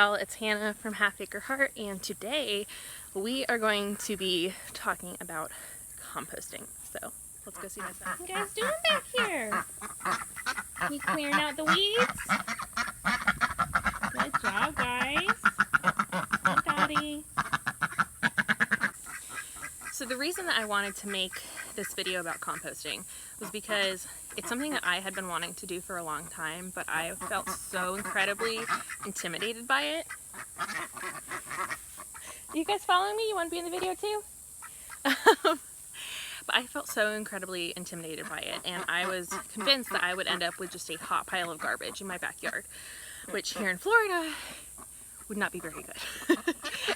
y'all, it's Hannah from Half Acre Heart, and today we are going to be talking about composting. So let's go see my son. What are you guys doing back here? You clearing out the weeds? Good job, guys. Good daddy. So the reason that I wanted to make this video about composting was because it's something that I had been wanting to do for a long time, but I felt so incredibly intimidated by it. You guys following me? You want to be in the video too? But I felt so incredibly intimidated by it, and I was convinced that I would end up with just a hot pile of garbage in my backyard, which here in Florida would not be very good.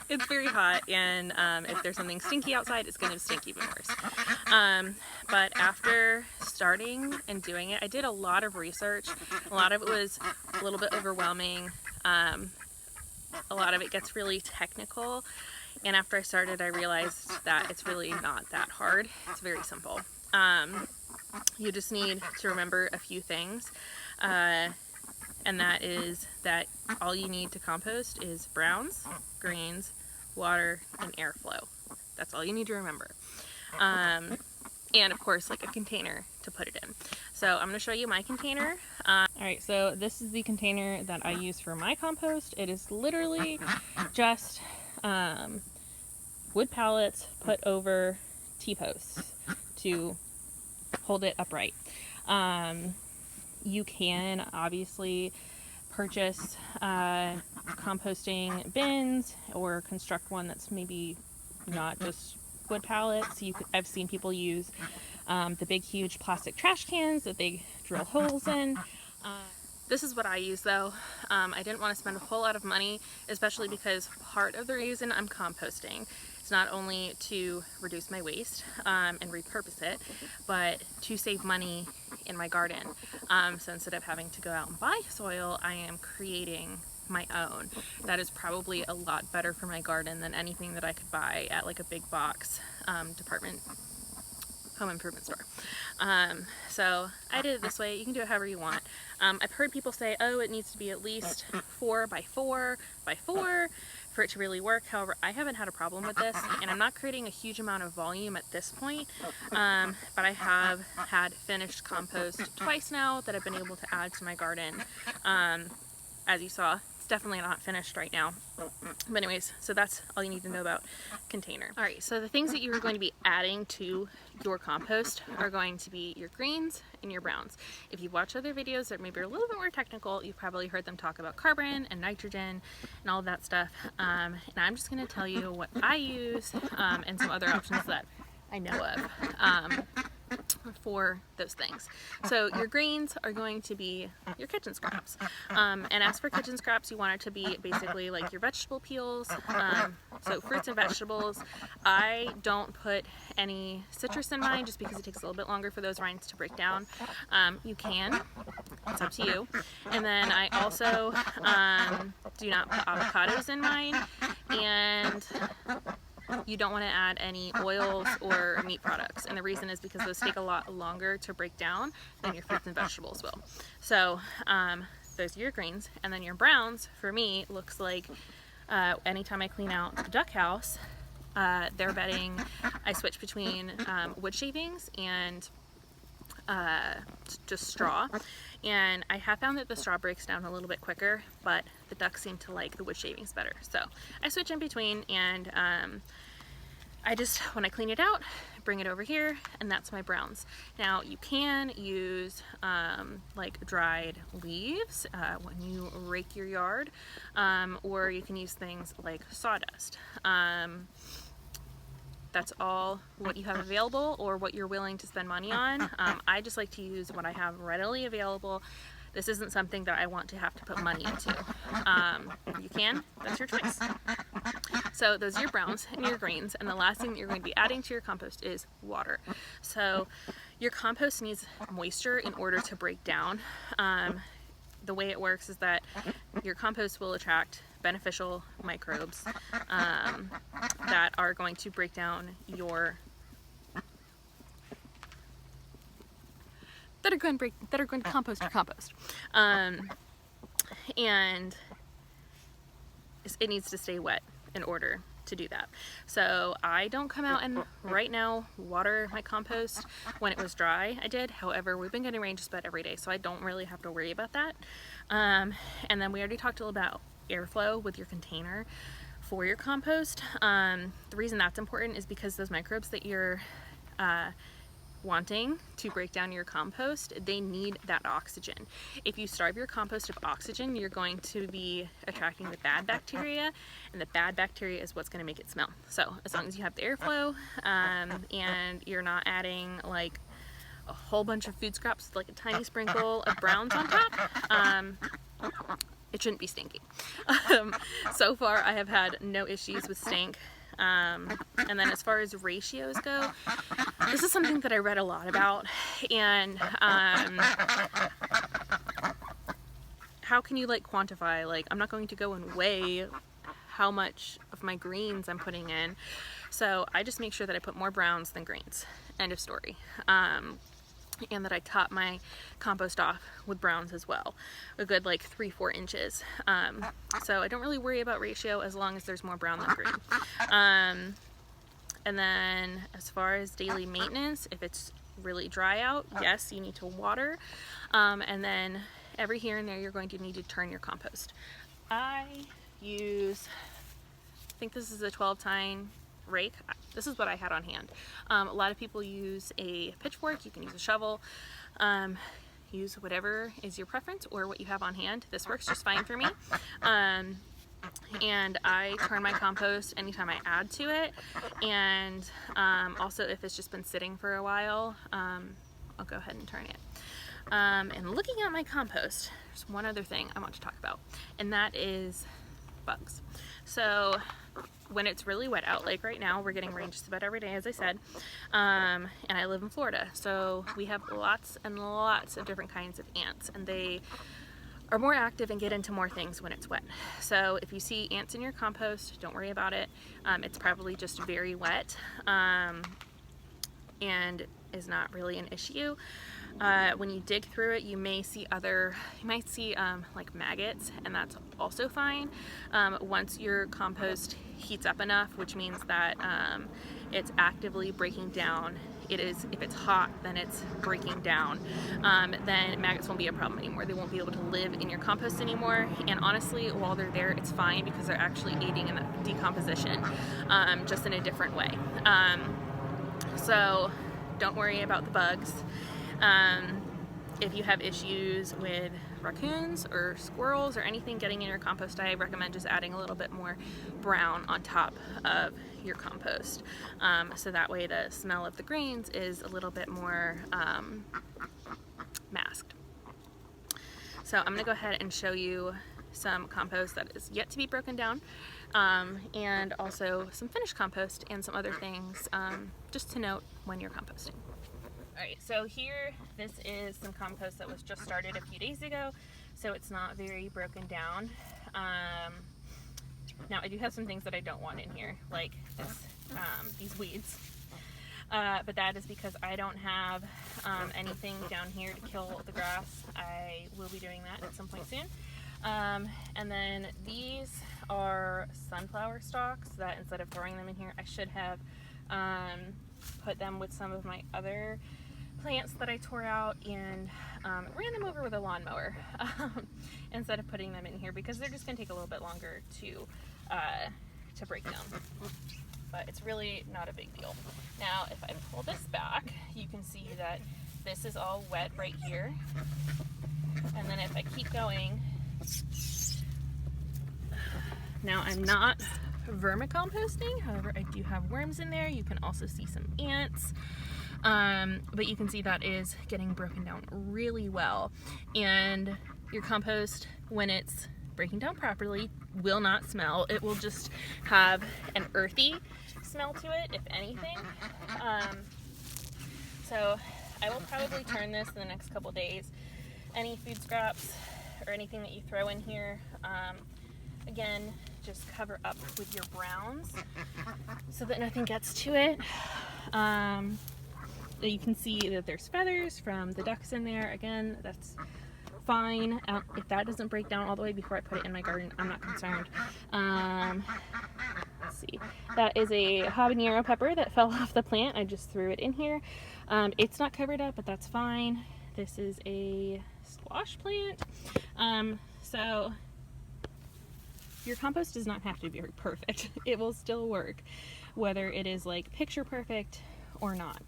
It's very hot, and if there's something stinky outside, it's going to stink even worse. But after starting and doing it, I did a lot of research. A lot of it was a little bit overwhelming. A lot of it gets really technical, and after I started, I realized that it's really not that hard. It's very simple. You just need to remember a few things. And that is that all you need to compost is browns, greens, water, and airflow. That's all you need to remember. And of course, like a container to put it in. So I'm going to show you my container. Alright, so this is the container that I use for my compost. It is literally just wood pallets put over T-posts to hold it upright. You can obviously purchase composting bins or construct one that's maybe not just wood pallets. I've seen people use the big huge plastic trash cans that they drill holes in. This is what I use though. I didn't want to spend a whole lot of money, especially because part of the reason I'm composting is not only to reduce my waste and repurpose it, but to save money in my garden. So instead of having to go out and buy soil, I am creating my own. That is probably a lot better for my garden than anything that I could buy at like a big box department home improvement store. So I did it this way. You can do it however you want. I've heard people say, oh, it needs to be at least 4 by 4 by 4 for it to really work. However, I haven't had a problem with this, and I'm not creating a huge amount of volume at this point, but I have had finished compost twice now that I've been able to add to my garden. As you saw, it's definitely not finished right now. But anyways, so that's all you need to know about container. Alright, so the things that you are going to be adding to your compost are going to be your greens and your browns. If you've watched other videos that maybe are a little bit more technical, you've probably heard them talk about carbon and nitrogen and all of that stuff. And I'm just going to tell you what I use and some other options that I know of for those things. So your greens are going to be your kitchen scraps. And as for kitchen scraps, you want it to be basically like your vegetable peels, so fruits and vegetables. I don't put any citrus in mine just because it takes a little bit longer for those rinds to break down. You can, it's up to you. And then I also do not put avocados in mine, and you don't want to add any oils or meat products, and the reason is because those take a lot longer to break down than your fruits and vegetables will. So those are your greens, and then your browns for me looks like anytime I clean out the duck house, their bedding, I switch between wood shavings and just straw, and I have found that the straw breaks down a little bit quicker, but the ducks seem to like the wood shavings better, so I switch in between, and I just, when I clean it out, bring it over here, and that's my browns. Now you can use like dried leaves when you rake your yard, or you can use things like sawdust. That's all what you have available or what you're willing to spend money on. I just like to use what I have readily available. This isn't something that I want to have to put money into. You can, that's your choice. So those are your browns and your greens, and the last thing that you're going to be adding to your compost is water. So your compost needs moisture in order to break down. The way it works is that your compost will attract beneficial microbes that are going to break down your that are going to compost your compost. And it needs to stay wet in order to do that. So I don't come out and right now water my compost. When it was dry, I did. However, we've been getting rain just about every day, so I don't really have to worry about that. And then we already talked a little about airflow with your container for your compost. The reason that's important is because those microbes that you're wanting to break down your compost, they need that oxygen. If you starve your compost of oxygen, you're going to be attracting the bad bacteria, and the bad bacteria is what's going to make it smell. So as long as you have the airflow and you're not adding like a whole bunch of food scraps with like a tiny sprinkle of browns on top, it shouldn't be stinky. So far I have had no issues with stink. And then as far as ratios go, this is something that I read a lot about, and how can you like quantify, like I'm not going to go and weigh how much of my greens I'm putting in, so I just make sure that I put more browns than greens, end of story. And that I top my compost off with browns as well, a good like 3-4 inches. So I don't really worry about ratio as long as there's more brown than green. And then as far as daily maintenance, if it's really dry out, yes, you need to water. And then every here and there you're going to need to turn your compost. I think this is a 12-tine rake. This is what I had on hand. A lot of people use a pitchfork. You can use a shovel. Use whatever is your preference or what you have on hand. This works just fine for me. And I turn my compost anytime I add to it, and also if it's just been sitting for a while, I'll go ahead and turn it. And looking at my compost, there's one other thing I want to talk about, and that is bugs. So when it's really wet out, like right now, we're getting rain just about every day, as I said, and I live in Florida, so we have lots and lots of different kinds of ants, and they are more active and get into more things when it's wet. So if you see ants in your compost, don't worry about it. It's probably just very wet and is not really an issue. When you dig through it, you might see like maggots, and that's also fine. Once your compost heats up enough, which means that it's actively breaking down, if it's hot, then it's breaking down, then maggots won't be a problem anymore. They won't be able to live in your compost anymore, and honestly, while they're there, it's fine because they're actually aiding in the decomposition, just in a different way. So don't worry about the bugs. If you have issues with raccoons or squirrels or anything getting in your compost, I recommend just adding a little bit more brown on top of your compost. So that way the smell of the greens is a little bit more masked. So I'm going to go ahead and show you some compost that is yet to be broken down, and also some finished compost and some other things just to note when you're composting. Alright, so here, this is some compost that was just started a few days ago, so it's not very broken down. Now I do have some things that I don't want in here, like these weeds. But that is because I don't have anything down here to kill the grass. I will be doing that at some point soon. And then these are sunflower stalks that instead of throwing them in here, I should have put them with some of my other plants that I tore out and ran them over with a lawnmower instead of putting them in here, because they're just going to take a little bit longer to break down. But it's really not a big deal. Now if I pull this back, you can see that this is all wet right here, and then if I keep going, now I'm not vermicomposting, however I do have worms in there. You can also see some ants, but you can see that is getting broken down really well, and your compost, when it's breaking down properly, will not smell. It will just have an earthy smell to it, if anything. So I will probably turn this in the next couple days. Any food scraps or anything that you throw in here, again, just cover up with your browns so that nothing gets to it. You can see that there's feathers from the ducks in there. Again, that's fine. If that doesn't break down all the way before I put it in my garden, I'm not concerned. Let's see. That is a habanero pepper that fell off the plant. I just threw it in here. It's not covered up, but that's fine. This is a squash plant. So your compost does not have to be perfect. It will still work, whether it is like picture perfect or not.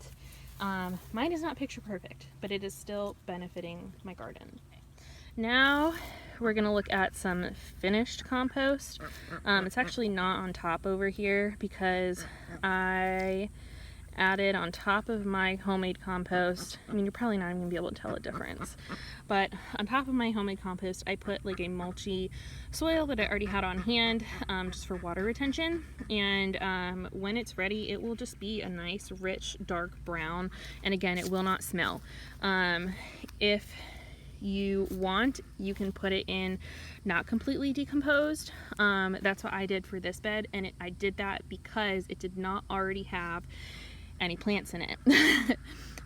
Mine is not picture perfect, but it is still benefiting my garden. Now we're gonna look at some finished compost. It's actually not on top over here because I added on top of my homemade compost. I mean, you're probably not even gonna be able to tell a difference, but on top of my homemade compost, I put like a mulchy soil that I already had on hand, just for water retention. And when it's ready, it will just be a nice, rich, dark brown. And again, it will not smell. If you want, you can put it in not completely decomposed. That's what I did for this bed, and I did that because it did not already have any plants in it.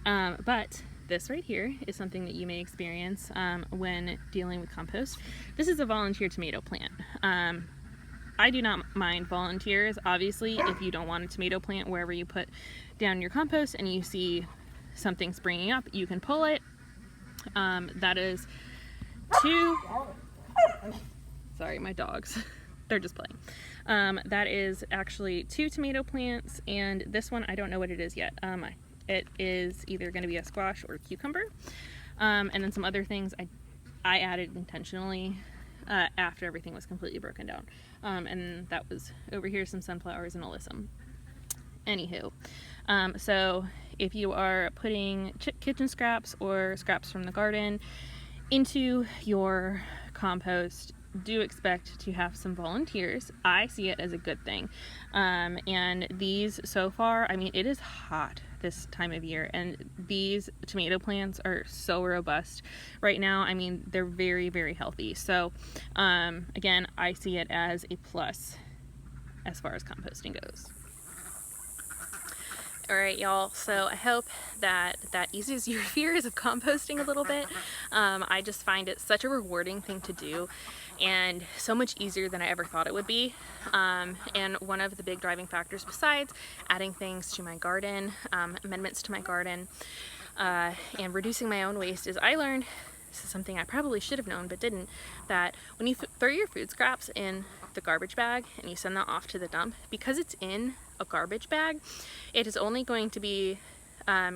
But this right here is something that you may experience when dealing with compost. This is a volunteer tomato plant. I do not mind volunteers. Obviously, if you don't want a tomato plant wherever you put down your compost and you see something springing up, you can pull it. That is sorry, my dogs. They're just playing. That is actually 2 tomato plants, and this one, I don't know what it is yet. It is either going to be a squash or a cucumber. And then some other things I added intentionally after everything was completely broken down. And that was over here, some sunflowers and alyssum. Anywho, so if you are putting kitchen scraps or scraps from the garden into your compost, do expect to have some volunteers. I see it as a good thing. And these so far, I mean, it is hot this time of year, and these tomato plants are so robust right now. I mean, they're very, very healthy. So again, I see it as a plus as far as composting goes. Alright, y'all, so I hope that eases your fears of composting a little bit. I just find it such a rewarding thing to do, and so much easier than I ever thought it would be. And one of the big driving factors, besides adding things to my garden, amendments to my garden, and reducing my own waste, is I learned, this is something I probably should have known but didn't, that when you throw your food scraps in the garbage bag and you send that off to the dump, because it's in a garbage bag, it is only going to be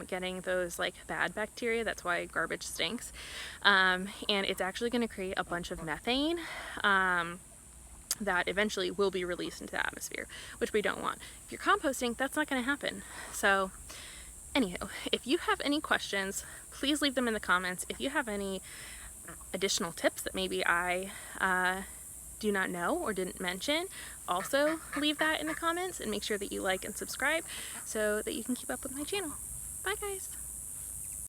getting those like bad bacteria. That's why garbage stinks. And it's actually going to create a bunch of methane that eventually will be released into the atmosphere, which we don't want. If you're composting, that's not going to happen. So anywho, if you have any questions, please leave them in the comments. If you have any additional tips that maybe I do not know or didn't mention, also leave that in the comments, and make sure that you like and subscribe so that you can keep up with my channel. Bye guys!